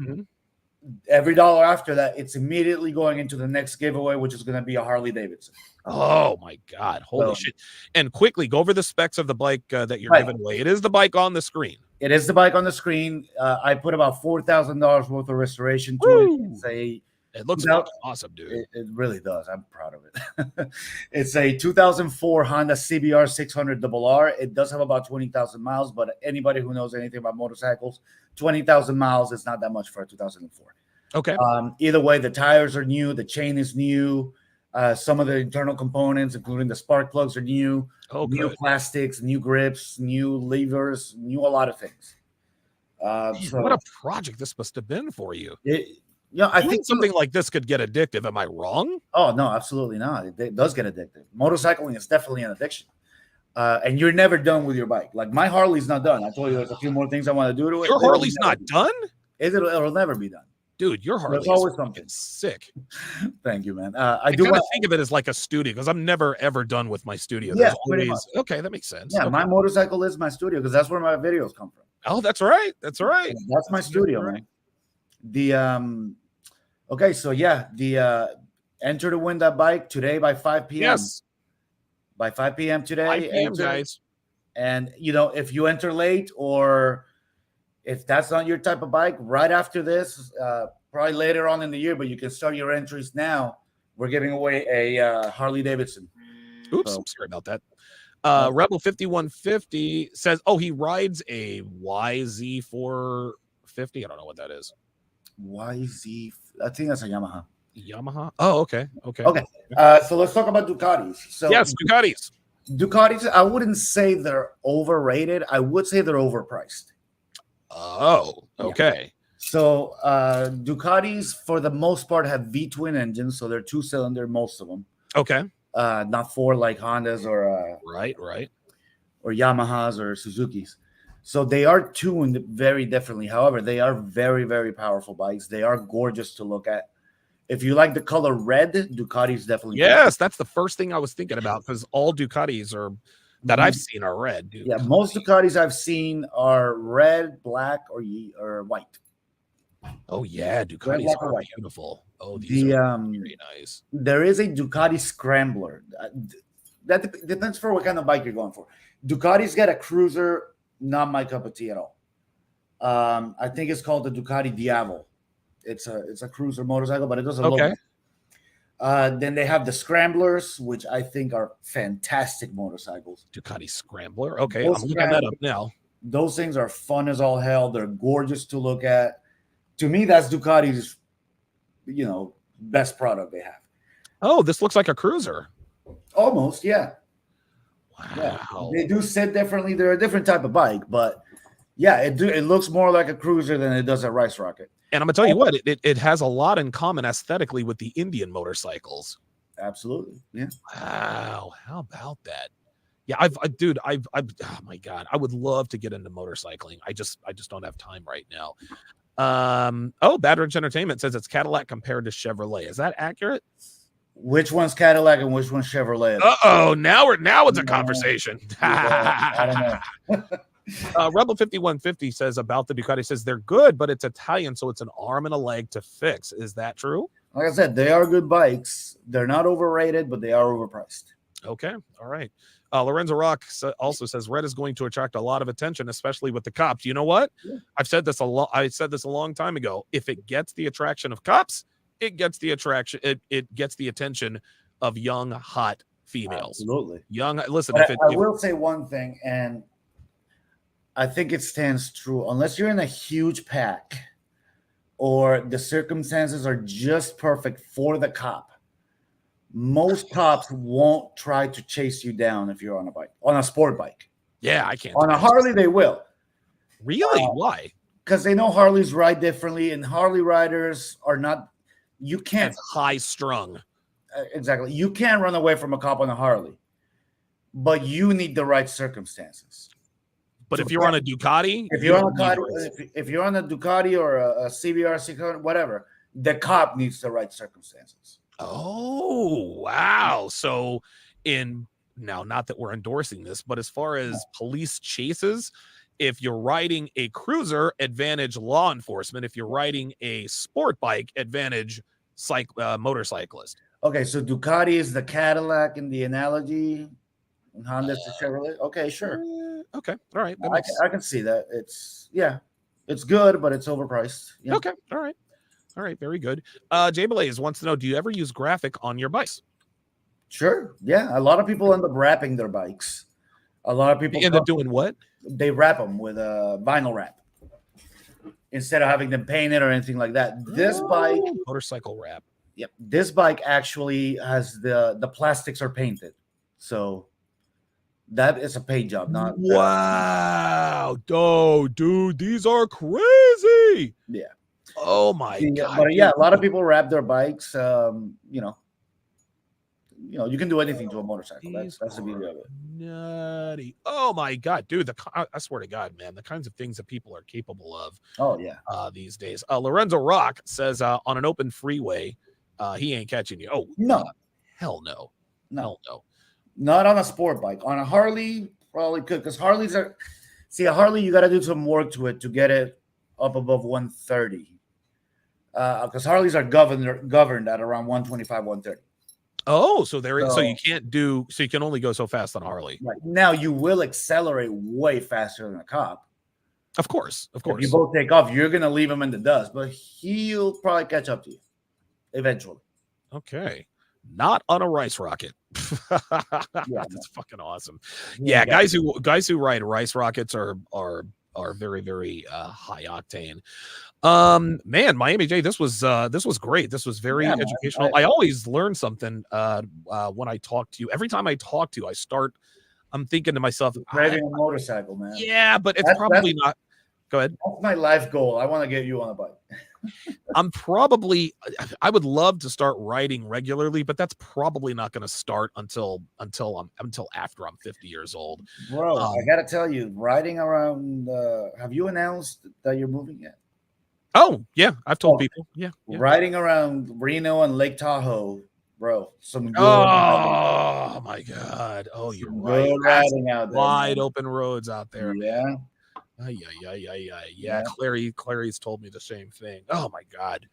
every dollar after that, it's immediately going into the next giveaway, which is going to be a Harley Davidson. Oh my God. Holy shit. And quickly go over the specs of the bike that you're giving away. It is the bike on the screen. It is the bike on the screen. I put about $4,000 worth of restoration to it. It looks fucking awesome, dude. It really does. I'm proud of it. It's a 2004 Honda CBR 600RR. It does have about 20,000 miles, but anybody who knows anything about motorcycles, 20,000 miles is not that much for a 2004. Okay. Either way, the tires are new. The chain is new. Some of the internal components, including the spark plugs, are new. New plastics, new grips, new levers, new a lot of things. So what a project this must have been for you. I think something like this could get addictive. Am I wrong? Oh, no, absolutely not. It does get addictive. Motorcycling is definitely an addiction. And you're never done with your bike. Like my Harley's not done. I told you there's a few more things I want to do to it. Your Harley's not done? It'll never be done. Dude, your Harley is always something sick. Thank you, man. I do want to think of it as like a studio because I'm never ever done with my studio. Yeah, okay, that makes sense. Yeah, okay. My motorcycle is my studio because that's where my videos come from. Oh, that's right. That's right. That's my studio, right. Man. Okay, so enter to win that bike today by 5 p.m. Yes. By 5 p.m. today. 5 p.m., guys. And if you enter late or if that's not your type of bike, right after this, probably later on in the year, but you can start your entries now. We're giving away a Harley Davidson. Oops, I'm sorry about that. Rebel 5150 says, he rides a YZ450. I don't know what that is. YZ, I think that's a Yamaha. Yamaha? Oh, okay. So let's talk about Ducatis. So yes, Ducatis. Ducatis, I wouldn't say they're overrated. I would say they're overpriced. Oh, okay. Yeah. So Ducatis, for the most part, have V-twin engines, so they're 2-cylinder, most of them. Okay. Not 4 like Hondas or right, or Yamahas or Suzukis. So they are tuned very differently. However, they are very, very powerful bikes. They are gorgeous to look at. If you like the color red, Ducati's definitely. Yes, that's the first thing I was thinking about because all Ducatis that I've seen are red. Dude. Yeah, most Ducatis I've seen are red, black, or white. Oh yeah, Ducatis are beautiful. Oh, these are very nice. There is a Ducati Scrambler. That depends for what kind of bike you're going for. Ducati's got a cruiser, not my cup of tea at all. I think it's called the Ducati Diavolo. It's a cruiser motorcycle, but it doesn't look. Then they have the Scramblers, which I think are fantastic motorcycles. Ducati Scrambler. Okay, I'm looking that up now. Those things are fun as all hell. They're gorgeous to look at. To me, that's Ducati's, best product they have. Oh, this looks like a cruiser. Almost, yeah. Wow. Yeah. They do sit differently. They're a different type of bike, but yeah, it looks more like a cruiser than it does a Rice Rocket. And I'm gonna tell you what, it has a lot in common aesthetically with the Indian motorcycles. Absolutely, yeah. Wow, how about that? Yeah, oh my God, I would love to get into motorcycling. I just don't have time right now. Bad Ridge Entertainment says it's Cadillac compared to Chevrolet. Is that accurate? Which one's Cadillac and which one's Chevrolet? Now it's a conversation. I don't know. Rebel 5150 says about the Ducati, says they're good, but it's Italian, so it's an arm and a leg to fix. Is that true? Like I said, they are good bikes. They're not overrated, but they are overpriced. Okay, all right. Lorenzo Rock also says red is going to attract a lot of attention, especially with the cops. You know what? Yeah. I've said this I said this a long time ago. If it gets the attraction of cops, it gets the attention of young, hot females. Absolutely. Young, listen, But if I will say one thing, and I think it stands true. Unless you're in a huge pack or the circumstances are just perfect for the cop, most cops won't try to chase you down if you're on a bike, on a sport bike. yeah, I can't On a imagine. Harley, they will. Really? Why? Because they know Harleys ride differently, and Harley riders are not. You can't It's high strung. exactly. You can't run away from a cop on a Harley, but you need the right circumstances. But So if you're on a Ducati, if you're on a need Ducati, if you're on a Ducati or a CBR 600, whatever, the cop needs the right circumstances. Oh, wow. So now, not that we're endorsing this, but as far as police chases, if you're riding a cruiser, advantage law enforcement. If you're riding a sport bike, advantage motorcyclist. Okay, so Ducati is the Cadillac in the analogy, and Honda's the Chevrolet. Okay, sure. Okay, all right. I can see that. It's good, but it's overpriced. Yeah. Okay, all right, very good. Jay Blaze wants to know: do you ever use graphic on your bikes? Sure. Yeah, a lot of people end up wrapping their bikes. A lot of people end up doing what? They wrap them with a vinyl wrap instead of having them painted or anything like that. This bike, motorcycle wrap. Yep, this bike actually has the plastics are painted, so that is a paint job. Not wow. Oh, dude, these are crazy. Yeah. Oh my god. But yeah, a lot of people wrap their bikes. You can do anything to a motorcycle. That's the beauty of it. Nutty. Oh my god, dude! I swear to God, man, the kinds of things that people are capable of. Oh yeah. These days. Lorenzo Rock says on an open freeway, he ain't catching you. Oh no, hell no, no, no. Not on a sport bike. On a Harley, probably could, because Harleys are. See, a Harley, you got to do some work to it to get it up above 130. Because Harleys are governed at around 125, 130. Oh, so you can't do, so you can only go so fast on a Harley. Right. Now you will accelerate way faster than a cop. Of course. If you both take off, you're gonna leave him in the dust, but he'll probably catch up to you eventually. Okay. Not on a rice rocket. Yeah, that's fucking awesome. Yeah, guys who ride rice rockets are very, very high octane. Man, Miami J, this was great. This was very educational. I always learn something when I talk to you. Every time I talk to you, I'm thinking to myself, driving a motorcycle, man. Yeah, but it's probably not. Go ahead. That's my life goal. I want to get you on a bike. I would love to start riding regularly, but that's probably not going to start until after I'm 50 years old. Bro, I got to tell you, riding around, have you announced that you're moving yet? Oh, yeah. I've told people. Yeah. Riding around Reno and Lake Tahoe, bro. Some good riding. My God. Oh, you're right. Riding out there, wide open roads out there. Yeah. Yeah. Clary's told me the same thing. Oh my God.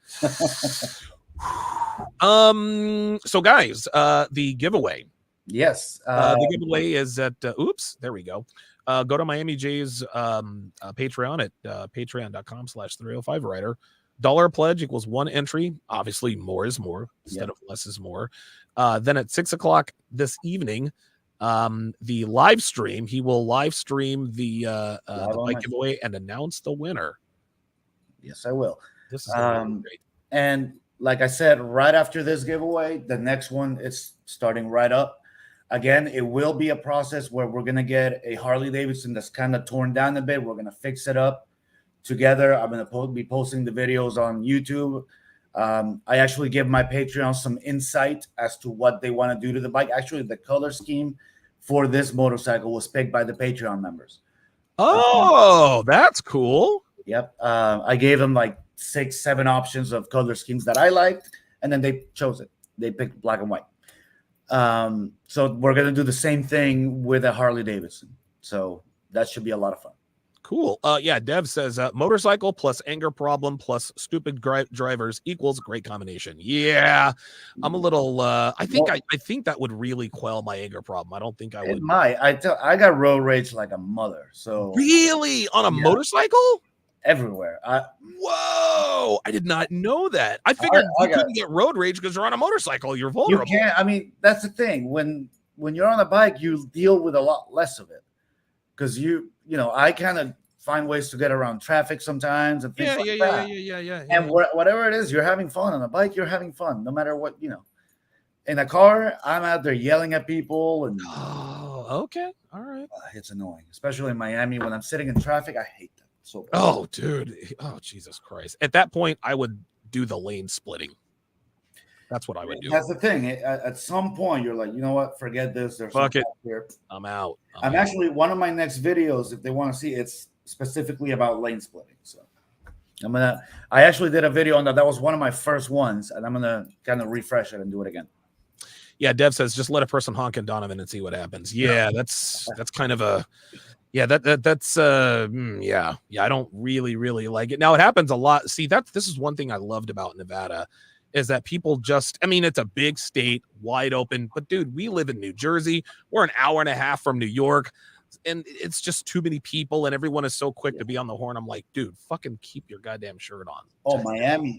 So guys, the giveaway. Yes. The giveaway is at there we go. Go to Miami J's Patreon at patreon.com/305writer. $1 pledge equals 1 entry. Obviously, more is more instead of less is more. Then at 6:00 this evening, the live stream, he will live stream the bike giveaway and announce the winner. Yes, I will. This is great. And like I said, right after this giveaway, the next one is starting right up. Again, it will be a process where we're going to get a Harley Davidson that's kind of torn down a bit. We're going to fix it up together. I'm going to be posting the videos on YouTube. I actually give my Patreon some insight as to what they want to do to the bike. Actually, the color scheme for this motorcycle was picked by the Patreon members. Oh, that's cool. Yep. I gave them like 6-7 options of color schemes that I liked, and then they chose it. They picked black and white. So we're going to do the same thing with a Harley Davidson. So that should be a lot of fun. Cool. Yeah, Dev says motorcycle plus anger problem plus stupid drivers equals great combination. Yeah, I'm a little. I think that would really quell my anger problem. I don't think I would. It might. I got road rage like a mother. So really on a motorcycle everywhere. Whoa! I did not know that. I figured you couldn't get road rage because you're on a motorcycle. You're vulnerable. You can't. I mean, that's the thing. When when you're on a bike, you deal with a lot less of it because I kind of find ways to get around traffic sometimes and things Yeah, like yeah, yeah, yeah, that. yeah, yeah, yeah, And yeah. whatever it is, you're having fun on a bike. You're having fun, no matter what. In a car, I'm out there yelling at people, and Oh, okay, all right. it's annoying, especially in Miami when I'm sitting in traffic. I hate that so bad. Oh, dude. Oh, Jesus Christ. At that point, I would do the lane splitting. That's what I would do. That's the thing. At some point, you're like, you know what? Forget this. There's Fuck some it. here. I'm out. I'm actually one of my next videos. If they want to see, it's specifically about lane splitting. So I actually did a video on that. That was one of my first ones, and I'm gonna kind of refresh it and do it again. Yeah, Dev says just let a person honk in Donovan and see what happens. Yeah, that's kind of a yeah, that's yeah. I don't really like it. Now it happens a lot. See, this is one thing I loved about Nevada is that people just, I mean, it's a big state, wide open, but dude, we live in New Jersey. We're an hour and a half from New York, and it's just too many people, and everyone is so quick to be on the horn. I'm like, dude, fucking keep your goddamn shirt on. Oh,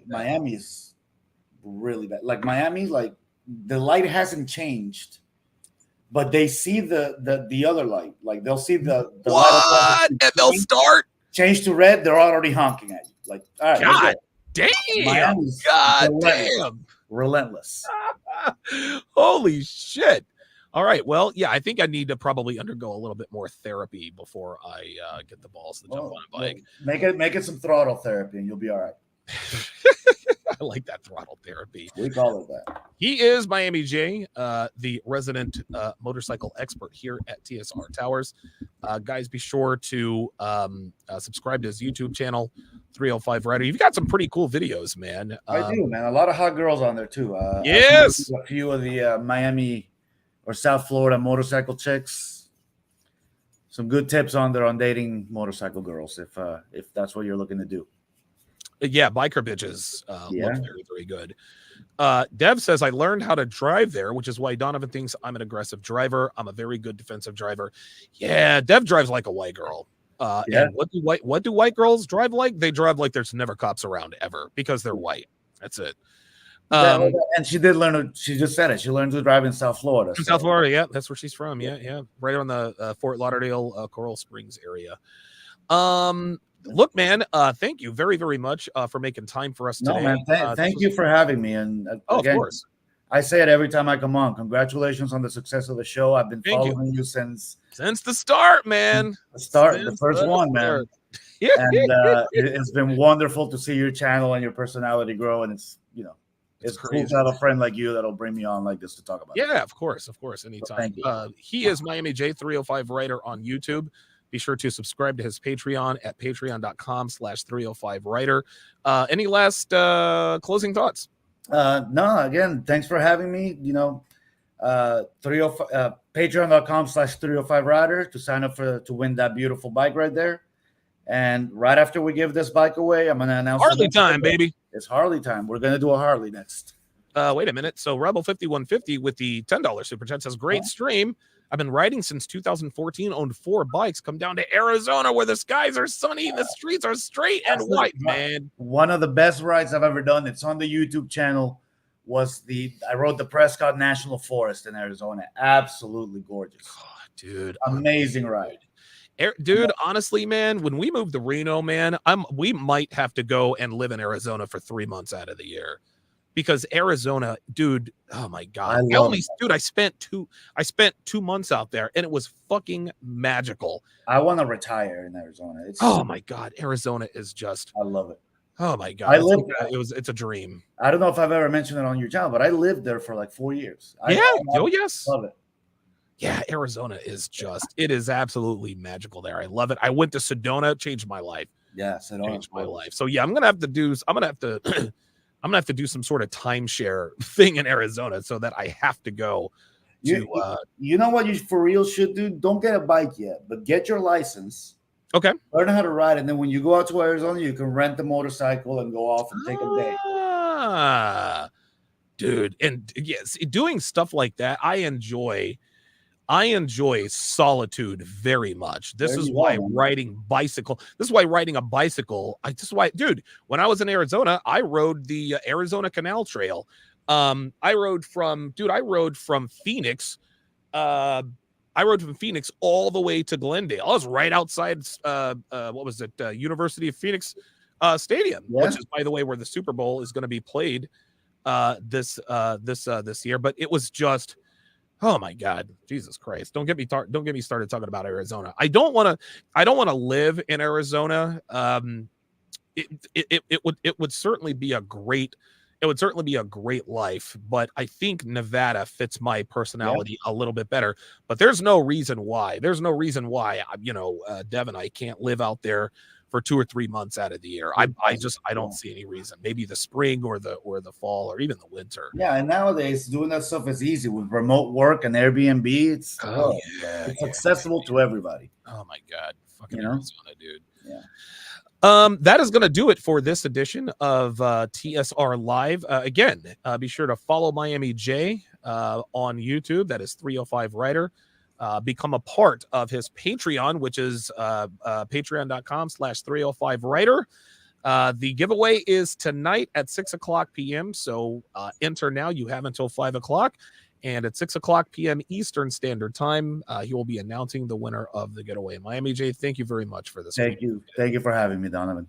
Miami's really bad. Like Miami, like the light hasn't changed, but they see the other light. Like they'll see the what? And they'll start change to red. They're already honking at you. Like, all right, God damn, Miami's God relentless. Holy shit. All right. Well, yeah, I think I need to probably undergo a little bit more therapy before I get the balls to jump on a bike. Make it some throttle therapy and you'll be all right. I like that throttle therapy. We call it that. He is Miami J, the resident motorcycle expert here at TSR Towers. Guys, be sure to subscribe to his YouTube channel, 305 Rider. You've got some pretty cool videos, man. I do, man. A lot of hot girls on there too. Yes, a few of the Miami or South Florida motorcycle chicks. Some good tips on there on dating motorcycle girls, if that's what you're looking to do. Yeah, biker bitches look very, very good. Dev says, I learned how to drive there, which is why Donovan thinks I'm an aggressive driver. I'm a very good defensive driver. Yeah, Dev drives like a white girl. And what do white girls drive like? They drive like there's never cops around ever because they're white. That's it. And she did learn. She just said it. She learned to drive in South Florida. South Florida, yeah, that's where she's from. Yeah, right on the Fort Lauderdale, Coral Springs area. Look, man, thank you very, very much for making time for us today. No, man, thank you for having me. And again, of course, I say it every time I come on. Congratulations on the success of the show. I've been following you since the start, man. The first one, man. And it's been wonderful to see your channel and your personality grow. And it's cool to have a friend like you that'll bring me on like this to talk about. Yeah, of course, anytime. He is Miami J305 Writer on YouTube. Be sure to subscribe to his Patreon at patreon.com/305writer. Any last closing thoughts? No, again, thanks for having me. Patreon.com/305writer to sign up to win that beautiful bike right there. And right after we give this bike away, I'm going to announce Harley time, baby. It's Harley time. We're going to do a Harley next. Wait a minute. So Rebel 5150 with the $10 super chat says, great stream. I've been riding since 2014, owned 4 bikes, come down to Arizona where the skies are sunny, the streets are straight and white, man. One of the best rides I've ever done. It's on the YouTube channel. I rode the Prescott National Forest in Arizona. Absolutely gorgeous. God, dude. Amazing ride. Dude, honestly, man, when we move to Reno, man, we might have to go and live in Arizona for 3 months out of the year. Because Arizona, dude, oh my God. I spent 2 months out there and it was fucking magical. I want to retire in Arizona. Oh my God. Arizona is just, I love it. Oh my God. It's a dream. I don't know if I've ever mentioned it on your channel, but I lived there for like 4 years. Yes. Love it. Yeah, Arizona is it is absolutely magical there. I love it. I went to Sedona, changed my life. Yeah, Sedona changed my life. So yeah, I'm gonna have to do some sort of timeshare thing in Arizona so that I have to go to you know what you for real should do? Don't get a bike yet, but get your license. Okay. Learn how to ride, and then when you go out to Arizona, you can rent the motorcycle and go off and take a day. Dude, and yes, doing stuff like that, I enjoy solitude very much. This is why riding a bicycle, dude, when I was in Arizona, I rode the Arizona Canal Trail. I rode from Phoenix I rode from Phoenix all the way to Glendale. I was right outside what was it, University of Phoenix Stadium, Yeah. which is, by the way, where the Super Bowl is going to be played this year. But it was just, oh my God, Jesus Christ! Don't get me started talking about Arizona. I don't want to live in Arizona. It would certainly be a great life, but I think Nevada fits my personality a little bit better. But there's no reason why Devin, I can't live out there for 2 or 3 months out of the year. I don't see any reason. Maybe the spring or the fall or even the winter. Yeah, and nowadays doing that stuff is easy with remote work and Airbnb. It's accessible to everybody. Oh my God, fucking Arizona, dude. Yeah. That is going to do it for this edition of TSR Live. Again, be sure to follow Miami J on YouTube. That is 305 Writer. Become a part of his Patreon, which is patreon.com/305 Writer. The giveaway is tonight at 6:00 p.m. So enter now. You have until 5 o'clock. And at 6:00 p.m. Eastern Standard Time, he will be announcing the winner of the giveaway. Miami J, thank you very much for this. Thank you for having me, Donovan.